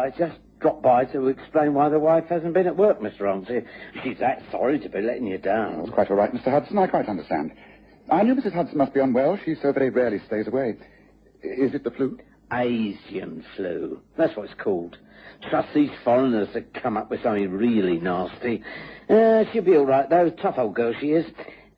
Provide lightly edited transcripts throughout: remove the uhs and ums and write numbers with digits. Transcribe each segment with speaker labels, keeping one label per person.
Speaker 1: I just dropped by to explain why the wife hasn't been at work, Mr. Holmes. She's that sorry to be letting you down.
Speaker 2: That's quite all right, Mr. Hudson. I quite understand. I knew Mrs. Hudson must be unwell. She so very rarely stays away. Is it the flu?
Speaker 1: Asian flu. That's what it's called. Trust these foreigners to come up with something really nasty. She'll be all right, though. Tough old girl she is.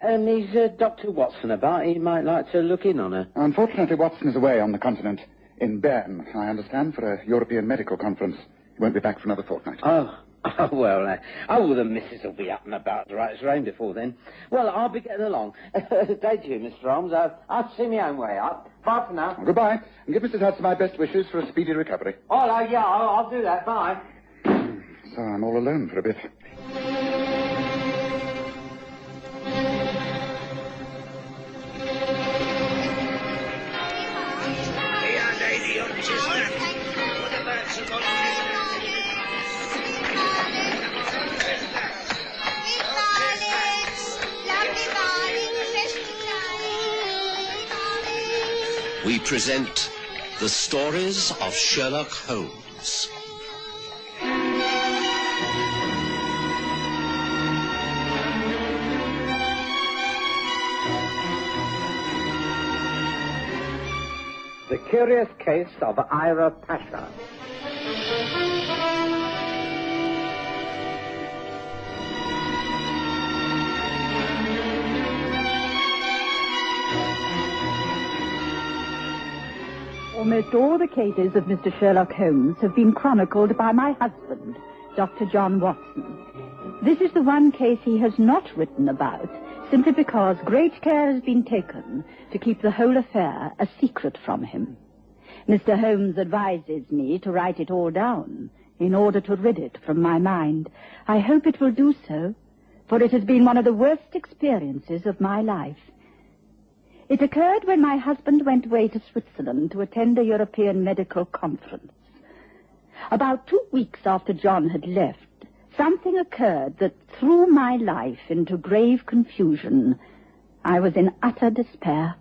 Speaker 1: And is Dr. Watson about? He might like to look in on her.
Speaker 2: Unfortunately, Watson is away on the continent. In Bern, I understand, for a European medical conference. He won't be back for another fortnight.
Speaker 1: Oh, well, the missus will be up and about the right rain before then. Well, I'll be getting along. Day to you, Mr. Holmes. I'll see my own way up. Bye for now.
Speaker 2: Well, goodbye. And give Mrs. Hudson my best wishes for a speedy recovery.
Speaker 1: Oh, yeah, I'll do that. Bye.
Speaker 2: So I'm all alone for a bit.
Speaker 3: We present the Stories of Sherlock Holmes.
Speaker 1: The Curious Case of Ira Pasha.
Speaker 4: Almost all the cases of Mr. Sherlock Holmes have been chronicled by my husband, Dr. John Watson. This is the one case he has not written about, simply because great care has been taken to keep the whole affair a secret from him. Mr. Holmes advises me to write it all down in order to rid it from my mind. I hope it will do so, for it has been one of the worst experiences of my life. It occurred when my husband went away to Switzerland to attend a European medical conference. About 2 weeks after John had left, something occurred that threw my life into grave confusion. I was in utter despair.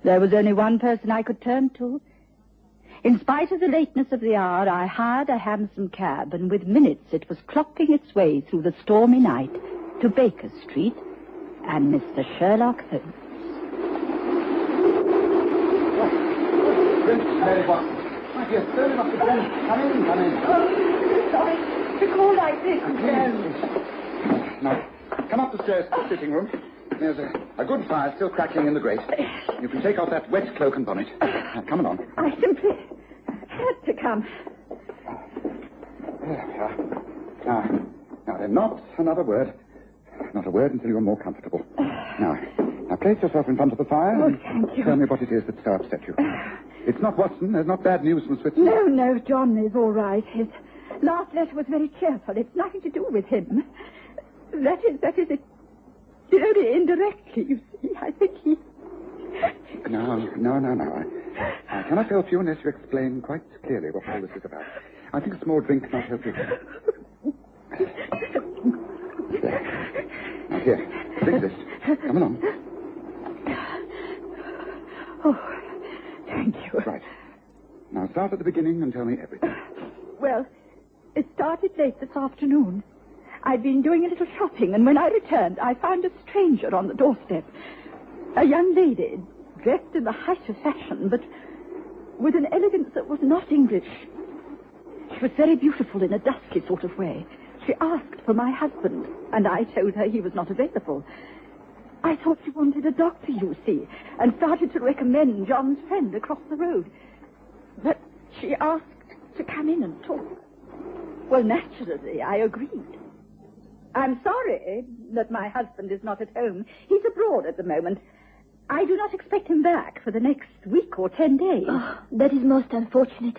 Speaker 4: There was only one person I could turn to. In spite of the lateness of the hour, I hired a hansom cab, and with minutes it was clocking its way through the stormy night to Baker Street and Mr. Sherlock Holmes.
Speaker 2: Mary Watson. My dear, turn him up the bench. Come in.
Speaker 4: Oh, sorry to call like this.
Speaker 2: Now, come up the stairs to the sitting room. There's a good fire still crackling in the grate. You can take off that wet cloak and bonnet. Now, come along.
Speaker 4: I simply had to come.
Speaker 2: There we are. Now then, not another word. Not a word until you're more comfortable. Now, place yourself in front of the fire.
Speaker 4: Oh, thank you.
Speaker 2: Tell me what it is that so upset you. It's not Watson. There's not bad news from Switzerland.
Speaker 4: No, John is all right. His last letter was very cheerful. It's nothing to do with him. That is it. Only indirectly, you see. I think he...
Speaker 2: No. I cannot help you unless you explain quite clearly what all this is about. I think a small drink might help you. There. Now, here. Drink this. Come along.
Speaker 4: Oh, thank you.
Speaker 2: Right. Now, start at the beginning and tell me everything.
Speaker 4: Well, it started late this afternoon. I'd been doing a little shopping, and when I returned, I found a stranger on the doorstep. A young lady, dressed in the height of fashion, but with an elegance that was not English. She was very beautiful in a dusky sort of way. She asked for my husband, and I told her he was not available. I thought she wanted a doctor, you see, and started to recommend John's friend across the road. But she asked to come in and talk. Well, naturally, I agreed. I'm sorry that my husband is not at home. He's abroad at the moment. I do not expect him back for the next week or 10 days.
Speaker 5: Oh, that is most unfortunate.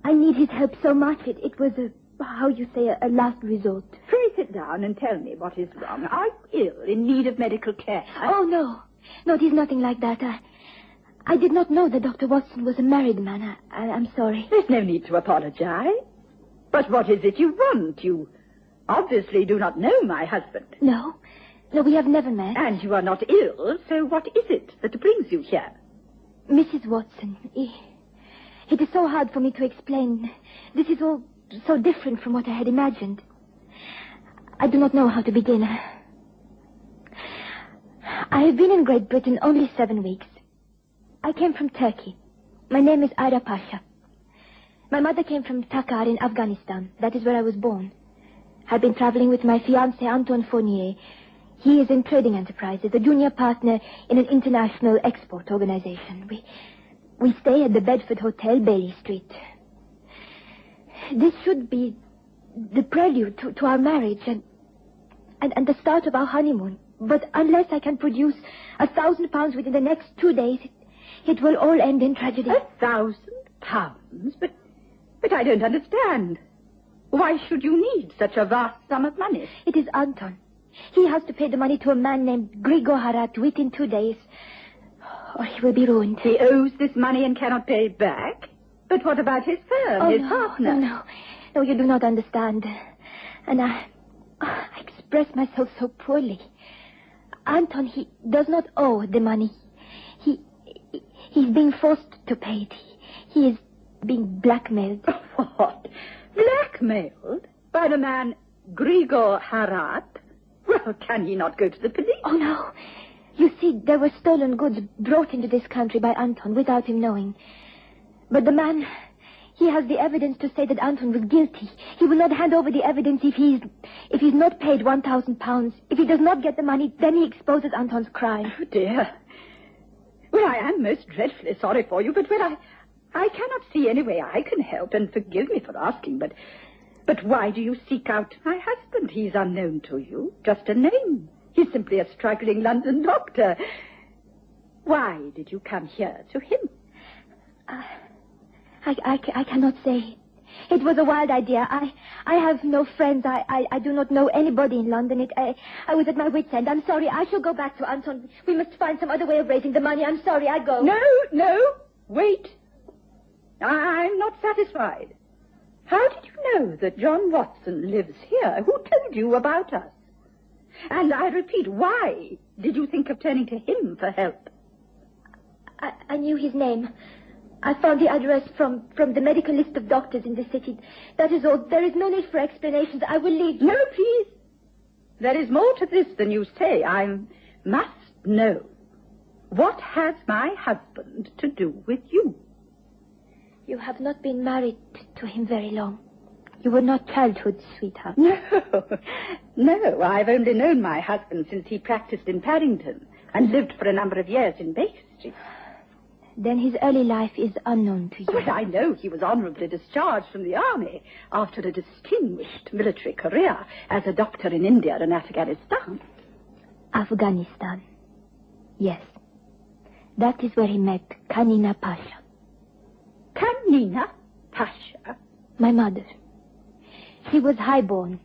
Speaker 5: I need his help so much. It was a last resort.
Speaker 4: Pray sit down and tell me what is wrong. Are you ill, in need of medical care?
Speaker 5: Oh, no. No, it is nothing like that. I did not know that Dr. Watson was a married man. I'm sorry.
Speaker 4: There's no need to apologize. But what is it you want? You obviously do not know my husband.
Speaker 5: No, we have never met.
Speaker 4: And you are not ill, so what is it that brings you here?
Speaker 5: Mrs. Watson. It is so hard for me to explain. This is all so different from what I had imagined. I do not know how to begin. I have been in Great Britain only 7 weeks. I came from Turkey. My name is Ida Pasha. My mother came from Takkar in Afghanistan. That is where I was born. I've been traveling with my fiancé, Anton Fournier. He is in trading enterprises, a junior partner in an international export organization. We stay at the Bedford Hotel, Bailey Street. This should be the prelude to our marriage and the start of our honeymoon. But unless I can produce £1,000 within the next 2 days, it will all end in tragedy.
Speaker 4: £1,000? But I don't understand. Why should you need such a vast sum of money?
Speaker 5: It is Anton. He has to pay the money to a man named Grigor Harat within 2 days, or he will be ruined.
Speaker 4: He owes this money and cannot pay it back? But what about his firm, his partner?
Speaker 5: No, you do not understand. And I express myself so poorly. Anton, he does not owe the money. He's being forced to pay it. He is being blackmailed.
Speaker 4: What? Blackmailed? By the man Grigor Harat? Well, can he not go to the police?
Speaker 5: Oh, no. You see, there were stolen goods brought into this country by Anton without him knowing. But the man, he has the evidence to say that Anton was guilty. He will not hand over the evidence if he's not paid £1,000. If he does not get the money, then he exposes Anton's crime.
Speaker 4: Oh, dear. Well, I am most dreadfully sorry for you, but I cannot see any way I can help, and forgive me for asking, but why do you seek out my husband? He's unknown to you, just a name. He's simply a struggling London doctor. Why did you come here to him?
Speaker 5: I cannot say. It was a wild idea. I have no friends. I do not know anybody in London. I was at my wit's end. I'm sorry. I shall go back to Anton. We must find some other way of raising the money. I'm sorry. I go.
Speaker 4: No. Wait. I'm not satisfied. How did you know that John Watson lives here? Who told you about us? And I repeat, why did you think of turning to him for help?
Speaker 5: I knew his name. I found the address from the medical list of doctors in the city. That is all. There is no need for explanations. I will leave.
Speaker 4: No, please. There is more to this than you say. I must know. What has my husband to do with you?
Speaker 5: You have not been married to him very long. You were not childhood sweethearts.
Speaker 4: No, I've only known my husband since he practiced in Paddington and lived for a number of years in Baker Street.
Speaker 5: Then his early life is unknown to you.
Speaker 4: Well, I know he was honorably discharged from the army after a distinguished military career as a doctor in India and Afghanistan.
Speaker 5: Afghanistan. Yes. That is where he met Kanina Pasha.
Speaker 4: Kanina Pasha?
Speaker 5: My mother. She was highborn,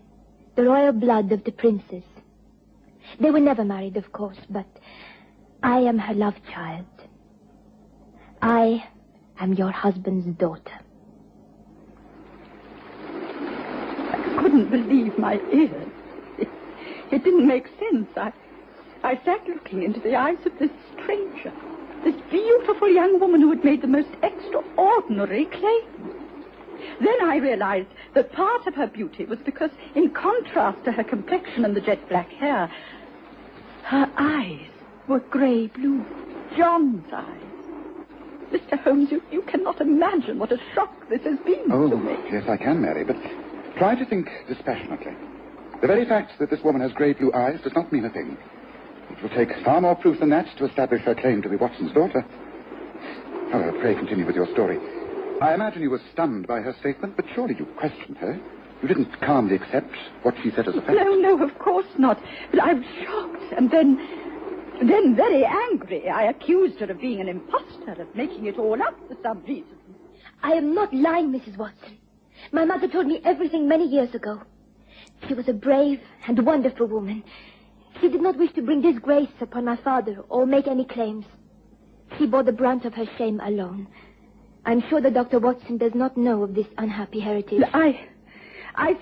Speaker 5: the royal blood of the princes. They were never married, of course, but I am her love child. I am your husband's daughter.
Speaker 4: I couldn't believe my ears. It didn't make sense. I sat looking into the eyes of this stranger, this beautiful young woman who had made the most extraordinary claims. Then I realized that part of her beauty was because, in contrast to her complexion and the jet black hair, her eyes were grey-blue, John's eyes. Mr. Holmes, you cannot imagine what a shock this has been to me.
Speaker 2: Oh, yes, I can, Mary, but try to think dispassionately. The very fact that this woman has grey blue eyes does not mean a thing. It will take far more proof than that to establish her claim to be Watson's daughter. However, pray continue with your story. I imagine you were stunned by her statement, but surely you questioned her. You didn't calmly accept what she said as a fact.
Speaker 4: No, of course not. But I was shocked, and then very angry. I accused her of being an impostor, of making it all up for some reason.
Speaker 5: I am not lying, Mrs. Watson. My mother told me everything many years ago. She was a brave and wonderful woman. She did not wish to bring disgrace upon my father or make any claims. She bore the brunt of her shame alone. I'm sure that Dr. Watson does not know of this unhappy heritage.
Speaker 4: I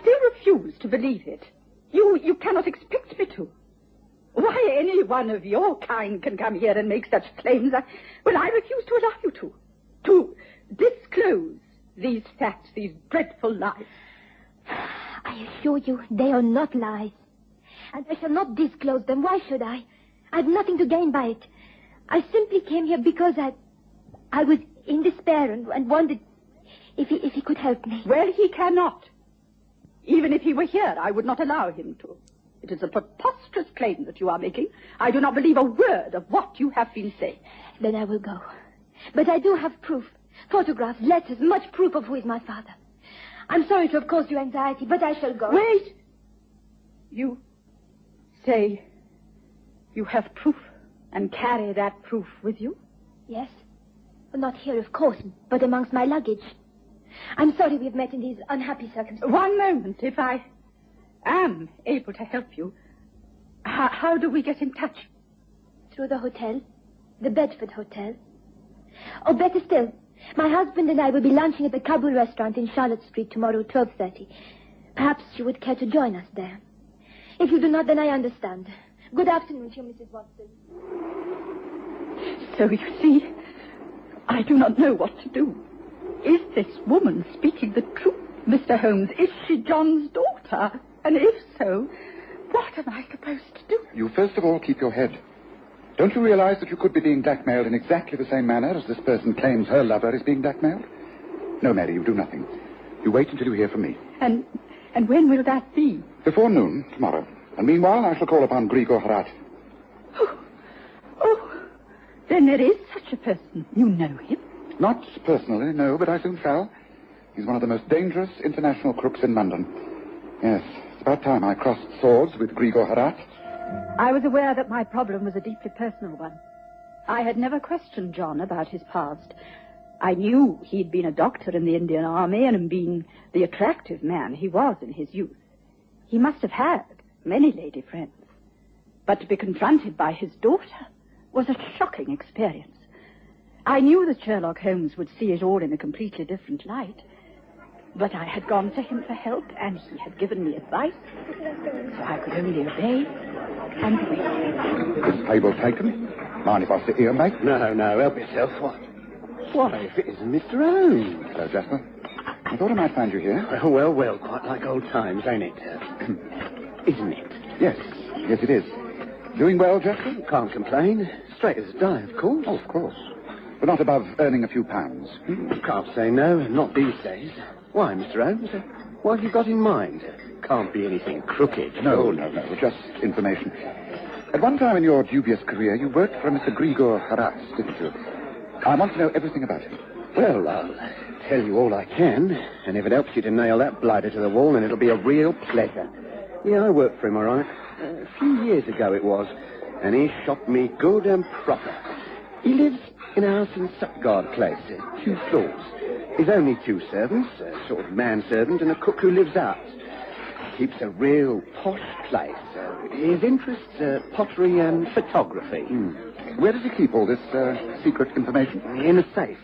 Speaker 4: still refuse to believe it. You cannot expect me to. Why any one of your kind can come here and make such claims, I refuse to allow you to disclose these facts, these dreadful lies.
Speaker 5: I assure you they are not lies. And I shall not disclose them. Why should I? I have nothing to gain by it. I simply came here because I was in despair and wondered if he could help me.
Speaker 4: Well, he cannot. Even if he were here, I would not allow him to. It is a preposterous claim that you are making. I do not believe a word of what you have been saying.
Speaker 5: Then I will go. But I do have proof. Photographs, letters, much proof of who is my father. I'm sorry to have caused you anxiety, but I shall go.
Speaker 4: Wait! You say you have proof and carry that proof with you?
Speaker 5: Yes. Well, not here, of course, but amongst my luggage. I'm sorry we have met in these unhappy circumstances.
Speaker 4: One moment, if I am able to help you. How do we get in touch?
Speaker 5: Through the hotel. The Bedford Hotel. Or better still, my husband and I will be lunching at the Kabul restaurant in Charlotte Street tomorrow, 12:30. Perhaps you would care to join us there. If you do not, then I understand. Good afternoon to you, Mrs. Watson.
Speaker 4: So you see, I do not know what to do. Is this woman speaking the truth, Mr. Holmes? Is she John's daughter? And if so, what am I supposed to do?
Speaker 2: You first of all keep your head. Don't you realize that you could be being blackmailed in exactly the same manner as this person claims her lover is being blackmailed? No, Mary, you do nothing. You wait until you hear from me.
Speaker 4: And when will that be?
Speaker 2: Before noon, tomorrow. And meanwhile, I shall call upon Grigor Harat.
Speaker 4: Oh, then there is such a person. You know him?
Speaker 2: Not personally, no, but I soon shall. He's one of the most dangerous international crooks in London. Yes, it's about time I crossed swords with Grigor Harat.
Speaker 4: I was aware that my problem was a deeply personal one. I had never questioned John about his past. I knew he'd been a doctor in the Indian Army and been the attractive man he was in his youth. He must have had many lady friends. But to be confronted by his daughter was a shocking experience. I knew that Sherlock Holmes would see it all in a completely different light. But I had gone to him for help, and he had given me advice. So I could only obey and wait.
Speaker 2: Is table taken? Mind if I sit here, mate?
Speaker 1: No, help yourself. Why, if it isn't Mr. Holmes.
Speaker 2: Hello, Jasper. I thought I might find you here.
Speaker 1: Well, quite like old times, ain't it? Isn't it?
Speaker 2: Yes, it is. Doing well, Jasper?
Speaker 1: Can't complain. Straight as a die, of course.
Speaker 2: Oh, of course. But not above earning a few pounds.
Speaker 1: Can't say no, not these days. Why, Mr. Holmes? What have you got in mind? Can't be anything crooked.
Speaker 2: No, just information. At one time in your dubious career, you worked for Mr. Grigor Harat, didn't you? I want to know everything about him.
Speaker 1: Well, I'll tell you all I can, and if it helps you to nail that blighter to the wall, then it'll be a real pleasure. Yeah, I worked for him, all right. A few years ago it was, and he shocked me good and proper. He lives in a house in Sutgard Place, 2 floors. He's only 2 servants, a sort of manservant and a cook who lives out. Keeps a real posh place. His interests are pottery and photography.
Speaker 2: Where does he keep all this secret information?
Speaker 1: In a safe,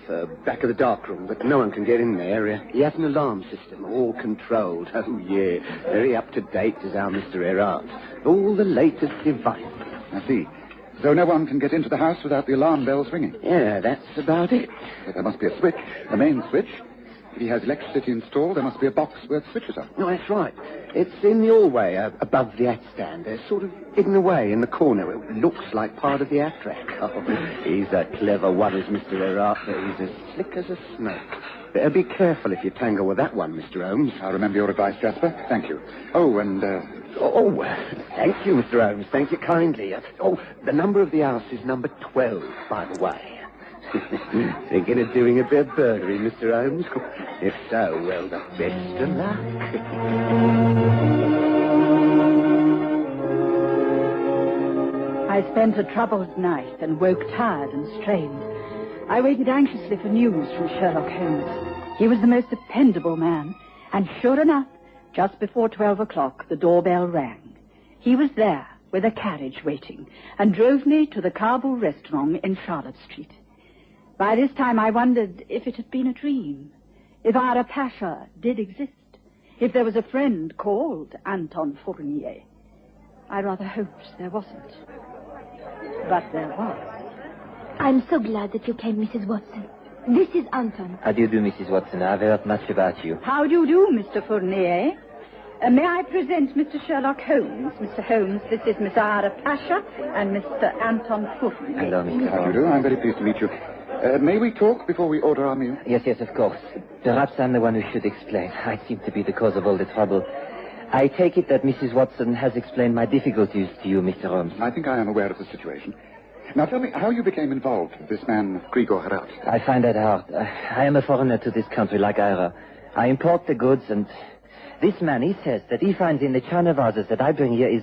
Speaker 1: back of the darkroom, but no one can get in there. He has an alarm system, all controlled. Oh, yeah, very up-to-date is our Mr. Erard. All the latest devices.
Speaker 2: I see. So no one can get into the house without the alarm bells ringing?
Speaker 1: Yeah, that's about it.
Speaker 2: But there must be a switch, a main switch. If he has electricity installed, there must be a box where the switches are.
Speaker 1: No, that's right. It's in the hallway above the hat stand. They're sort of hidden away in the corner. It looks like part of the hat rack. Oh, he's a clever one, is Mr. Erard, but he's as slick as a snake. Better be careful if you tangle with that one, Mr. Holmes.
Speaker 2: I'll remember your advice, Jasper. Thank you. Oh, and...
Speaker 1: thank you, Mr. Holmes. Thank you kindly. The number of the house is number 12, by the way. Thinking of doing a bit of burglary, Mr. Holmes? If so, well, the best of luck.
Speaker 4: I spent a troubled night and woke tired and strained. I waited anxiously for news from Sherlock Holmes. He was the most dependable man, and sure enough, just before 12 o'clock, the doorbell rang. He was there with a carriage waiting and drove me to the Kabul restaurant in Charlotte Street. By this time, I wondered if it had been a dream, if Ira Pasha did exist, if there was a friend called Anton Fournier. I rather hoped there wasn't. But there was.
Speaker 5: I'm so glad that you came, Mrs. Watson. This is Anton.
Speaker 6: How do you do, Mrs. Watson? I've heard much about you.
Speaker 4: How do you do, Mr. Fournier? May I present Mr. Sherlock Holmes? Mr. Holmes, this is Miss Ira Pasha and Mr. Anton Fournier.
Speaker 6: Hello, Mr.
Speaker 2: How do you
Speaker 6: Holmes.
Speaker 2: do? I'm very pleased to meet you. May we talk before we order our meal?
Speaker 6: Yes, of course. Perhaps I'm the one who should explain. I seem to be the cause of all the trouble. I take it that Mrs. Watson has explained my difficulties to you, Mr. Holmes.
Speaker 2: I think I am aware of the situation. Now tell me how you became involved with this man, Grigor Harat.
Speaker 6: I find that hard. I am a foreigner to this country like Ira. I import the goods, and this man, he says that he finds in the china vases that I bring here is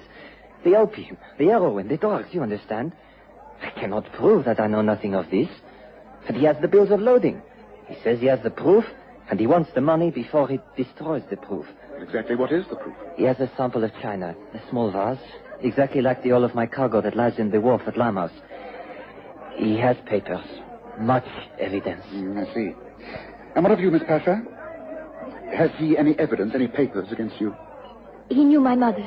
Speaker 6: the opium, the heroin, the drugs, you understand? I cannot prove that I know nothing of this. But he has the bills of loading. He says he has the proof, and he wants the money before he destroys the proof.
Speaker 2: Exactly what is the proof?
Speaker 6: He has a sample of china, a small vase, exactly like the all of my cargo that lies in the wharf at Limehouse. He has papers, much evidence.
Speaker 2: I see. And what of you, Miss Pasha? Has he any evidence, any papers against you?
Speaker 5: He knew my mother.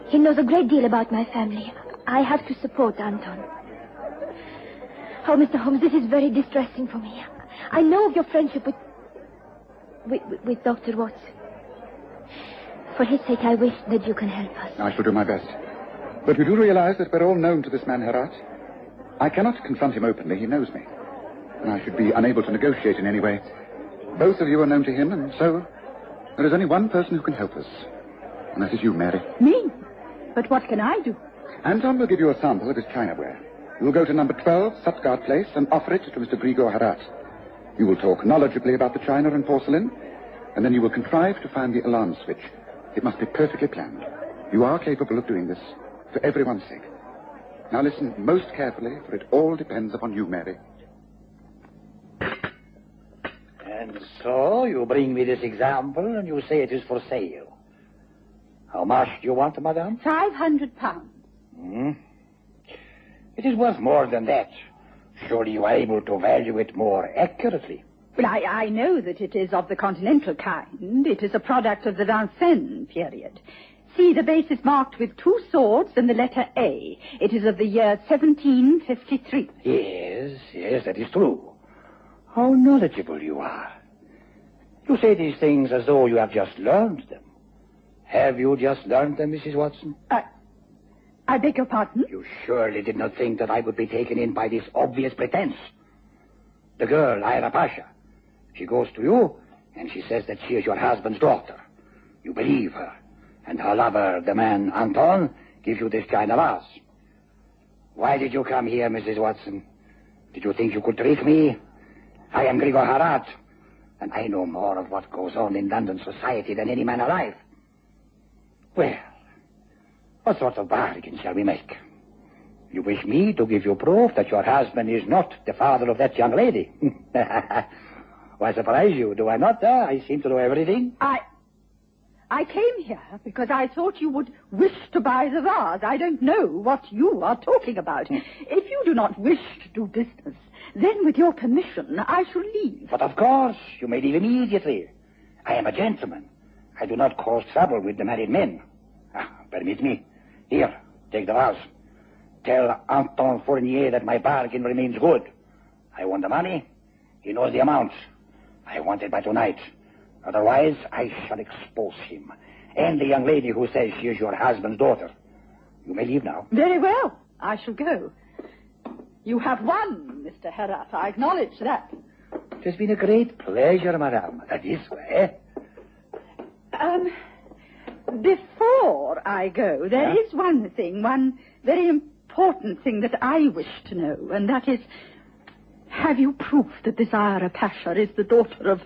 Speaker 5: He knows a great deal about my family. I have to support Anton. Oh, Mr. Holmes, this is very distressing for me. I know of your friendship with Dr. Watson. For his sake, I wish that you can help us.
Speaker 2: I shall do my best. But you do realize that we're all known to this man, Harat? I cannot confront him openly. He knows me. And I should be unable to negotiate in any way. Both of you are known to him, and so there is only one person who can help us. And that is you, Mary.
Speaker 4: Me? But what can I do?
Speaker 2: Anton will give you a sample of his chinaware. You will go to number 12, Sutgard Place, and offer it to Mr. Grigor Harat. You will talk knowledgeably about the china and porcelain, and then you will contrive to find the alarm switch. It must be perfectly planned. You are capable of doing this, for everyone's sake. Now listen most carefully, for it all depends upon you, Mary.
Speaker 1: And so you bring me this example, and you say it is for sale. How much do you want, madame?
Speaker 4: £500.
Speaker 1: It is worth more than that. Surely you are able to value it more accurately.
Speaker 4: Well, I know that it is of the continental kind. It is a product of the Vincennes period. See, the base is marked with 2 swords and the letter A. It is of the year 1753.
Speaker 1: Yes, that is true. How knowledgeable you are. You say these things as though you have just learned them. Have you just learned them, Mrs. Watson?
Speaker 4: I beg your pardon?
Speaker 1: You surely did not think that I would be taken in by this obvious pretense. The girl, Ira Pasha, she goes to you, and she says that she is your husband's daughter. You believe her, and her lover, the man Anton, gives you this china vase. Why did you come here, Mrs. Watson? Did you think you could trick me? I am Grigor Harat, and I know more of what goes on in London society than any man alive. Well, what sort of bargain shall we make? You wish me to give you proof that your husband is not the father of that young lady? Why surprise you, do I not? I seem to know everything.
Speaker 4: I came here because I thought you would wish to buy the vase. I don't know what you are talking about. If you do not wish to do business, then with your permission, I shall leave.
Speaker 1: But of course, you may leave immediately. I am a gentleman. I do not cause trouble with the married men. Permit me. Here, take the vase. Tell Anton Fournier that my bargain remains good. I want the money. He knows the amounts. I want it by tonight. Otherwise, I shall expose him. And the young lady who says she is your husband's daughter. You may leave now.
Speaker 4: Very well. I shall go. You have won, Mr. Harat. I acknowledge that.
Speaker 1: It has been a great pleasure, madame. This way.
Speaker 4: Before I go, there is one thing, one very important thing that I wish to know, and that is, have you proof that this Ira Pasha is the daughter of...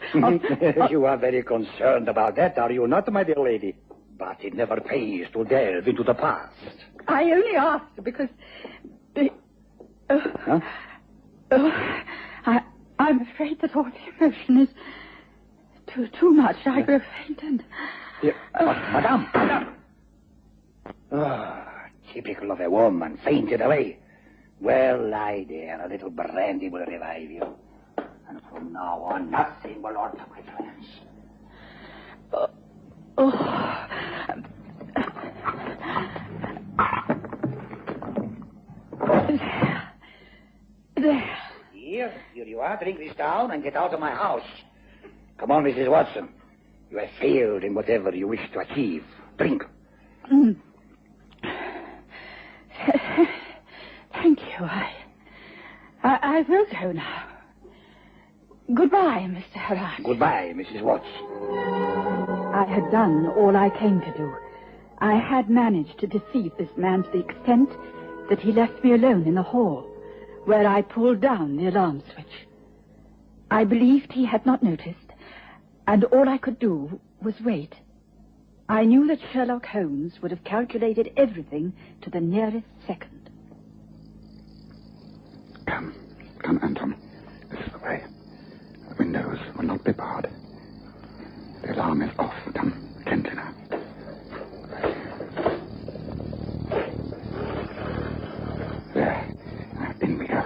Speaker 1: You are very concerned about that, are you not, my dear lady? But it never pays to delve into the past.
Speaker 4: I only asked because... I'm afraid that all the emotion is too much. I grow faint and...
Speaker 1: Madame! Typical of a woman, fainted away. Well, lie there. A little brandy will revive you. And from now on, nothing will alter my plans.
Speaker 4: There.
Speaker 1: Here you are.
Speaker 7: Pasha, drink this down and get out of my house. Come on, Mrs. Watson. You have failed in whatever you wish to achieve. Drink.
Speaker 4: Thank you. I will go now. Goodbye, Mr. Harrod.
Speaker 7: Goodbye, Mrs. Watson.
Speaker 4: I had done all I came to do. I had managed to deceive this man to the extent that he left me alone in the hall, where I pulled down the alarm switch. I believed he had not noticed, and all I could do was wait. I knew that Sherlock Holmes would have calculated everything to the nearest second.
Speaker 2: Come, Anton. This is the way. The windows will not be barred. The alarm is off. Come, gently now. There. Now, in we go.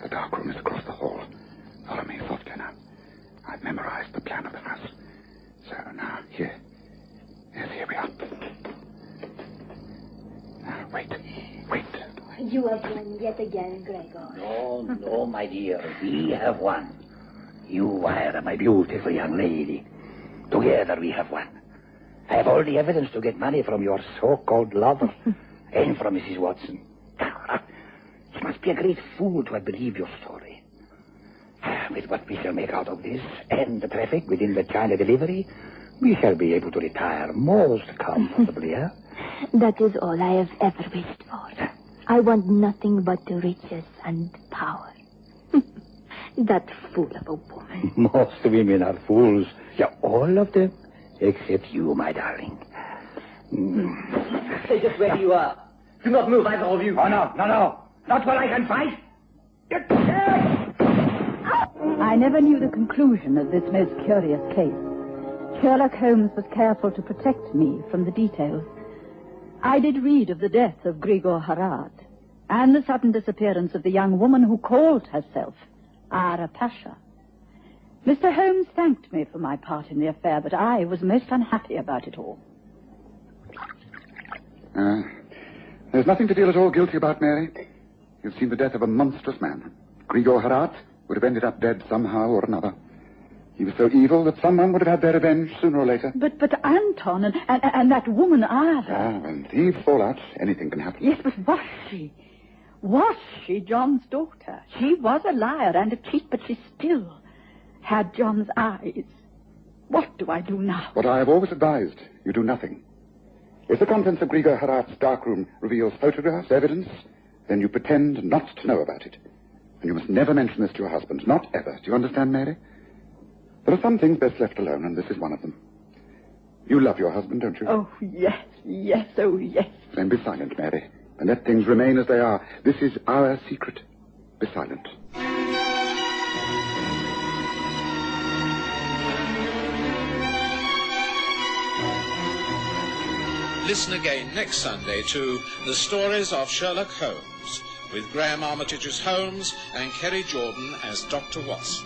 Speaker 2: The dark room is across the hall. Follow me softly now. I've memorized the plan of the house. So now, here. Yes, here we are. Now, wait.
Speaker 5: You have won yet again, Gregor.
Speaker 7: No, my dear. We have won. You are my beautiful young lady. Together we have won. I have all the evidence to get money from your so-called lover and from Mrs. Watson. She must be a great fool to have believed your story. With what we shall make out of this and the traffic within the China delivery, we shall be able to retire most comfortably, eh?
Speaker 5: That is all I have ever wished for. I want nothing but the riches and power. That fool of a woman.
Speaker 7: Most women are fools. Yeah, all of them. Except you, my darling.
Speaker 6: Stay just where you are. Do not move, either of you.
Speaker 7: Oh, no. Not where I can fight.
Speaker 4: I never knew the conclusion of this most curious case. Sherlock Holmes was careful to protect me from the details. I did read of the death of Grigor Harad and the sudden disappearance of the young woman who called herself Ara Pasha. Mr. Holmes thanked me for my part in the affair, but I was most unhappy about it all.
Speaker 2: There's nothing to feel at all guilty about, Mary. You've seen the death of a monstrous man. Grigor Harad would have ended up dead somehow or another. He was so evil that someone would have had their revenge sooner or later.
Speaker 4: But Anton and that woman Ara...
Speaker 2: When thieves fall out, anything can happen.
Speaker 4: Yes, but was she? Was she John's daughter? She was a liar and a cheat, but she still had John's eyes. What do I do now?
Speaker 2: What I have always advised, you do nothing. If the contents of Grigor Harad's darkroom reveals photographs, evidence, then you pretend not to know about it. And you must never mention this to your husband. Not ever. Do you understand, Mary? There are some things best left alone, and this is one of them. You love your husband, don't you?
Speaker 4: Oh, yes, oh, yes.
Speaker 2: Then be silent, Mary, and let things remain as they are. This is our secret. Be silent.
Speaker 8: Listen again next Sunday to The Stories of Sherlock Holmes, with Graham Armitage as Holmes and Kerry Jordan as Dr. Watson.